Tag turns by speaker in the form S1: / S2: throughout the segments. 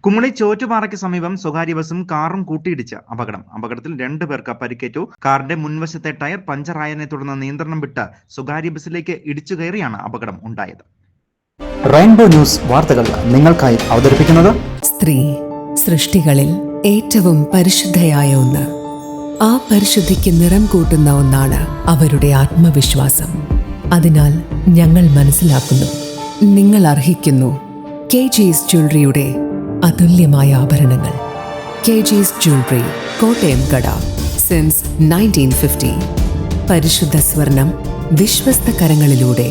S1: കുമളി ചോറ്റുപാറയ്ക്ക് സമീപം സ്വകാര്യ ബസും കാറും കൂട്ടിയിടിച്ച് അപകടത്തിൽ 2 പേർക്ക് പരിക്കേറ്റു. കാറിന്റെ മുൻവശത്തെ ടയർ പഞ്ചറായതിനെ തുടർന്ന് നിയന്ത്രണം വിട്ട് സ്വകാര്യ ബസിലേക്ക് ഇടിച്ചു കയറിയാണ് അപകടം ഉണ്ടായത്.
S2: റെയിൻബോ ന്യൂസ് വാർത്തകൾ നിങ്ങൾക്കായി അവതരിപ്പിക്കുന്നത്
S3: സ്ത്രീ സൃഷ്ടികളിൽ ഏറ്റവും പരിശുദ്ധയായ ഒന്ന്. ആ പരിശുദ്ധിക്ക് നിറം കൂട്ടുന്ന ഒന്നാണ് അവരുടെ ആത്മവിശ്വാസം. അതിനാൽ ഞങ്ങൾ മനസ്സിലാക്കുന്നു, നിങ്ങൾ അർഹിക്കുന്നു KG's ജ്വല്ലറിയുടെ അതുല്യമായ ആഭരണങ്ങൾ. KG's ജ്വല്ലറി, കോട്ടയം കട, സിൻസ് 1950. പരിശുദ്ധ സ്വർണം വിശ്വസ്ത കരങ്ങളിലൂടെ.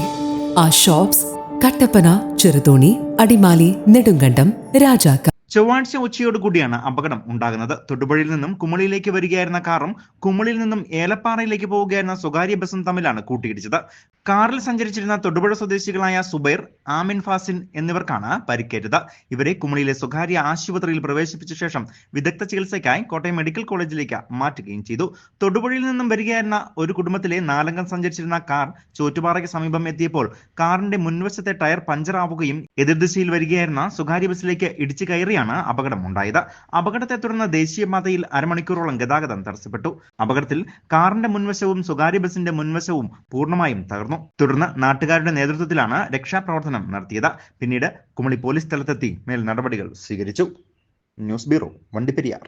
S3: ആ ഷോപ്സ് കട്ടപ്പന, ചെറുതോണി, അടിമാലി, നെടുങ്കണ്ടം, രാജാക്ക.
S1: ചൊവ്വാഴ്ച ഉച്ചയോടുകൂടിയാണ് അപകടം ഉണ്ടാകുന്നത്. തൊടുപുഴയിൽ നിന്നും കുമളിയിലേക്ക് വരികയായിരുന്ന കാറും കുമളിയിൽ നിന്നും ഏലപ്പാറയിലേക്ക് പോവുകയായിരുന്ന സ്വകാര്യ ബസും തമ്മിലാണ് കൂട്ടിയിടിച്ചത്. കാറിൽ സഞ്ചരിച്ചിരുന്ന തൊടുപുഴ സ്വദേശികളായ സുബൈർ, ആമിൻ ഫാസിൻ എന്നിവർക്കാണ് പരിക്കേറ്റത്. ഇവരെ കുമളിയിലെ സ്വകാര്യ ആശുപത്രിയിൽ പ്രവേശിപ്പിച്ച ശേഷം വിദഗ്ധ ചികിത്സയ്ക്കായി കോട്ടയം മെഡിക്കൽ കോളേജിലേക്ക് മാറ്റുകയും ചെയ്തു. തൊടുപുഴയിൽ നിന്നും വരികയായിരുന്ന ഒരു കുടുംബത്തിലെ 4 അംഗം സഞ്ചരിച്ചിരുന്ന കാർ ചോറ്റുപാറയ്ക്ക് സമീപം എത്തിയപ്പോൾ കാറിന്റെ മുൻവശത്തെ ടയർ പഞ്ചറാവുകയും എതിർദിശയിൽ വരികയായിരുന്ന സ്വകാര്യ ബസിലേക്ക് ഇടിച്ചു കയറിയാണ് അപകടമുണ്ടായത്. അപകടത്തെ തുടർന്ന് ദേശീയപാതയിൽ അരമണിക്കൂറോളം ഗതാഗതം തടസ്സപ്പെട്ടു. അപകടത്തിൽ കാറിന്റെ മുൻവശവും സ്വകാര്യ ബസിന്റെ മുൻവശവും പൂർണ്ണമായും തകർന്നു. തുടർന്ന് നാട്ടുകാരുടെ നേതൃത്വത്തിലാണ് രക്ഷാപ്രവർത്തനം നടത്തിയത്. പിന്നീട് കുമളി പോലീസ് സ്ഥലത്തെത്തി മേൽ നടപടികൾ സ്വീകരിച്ചു. News bureau, Vandiperiyar.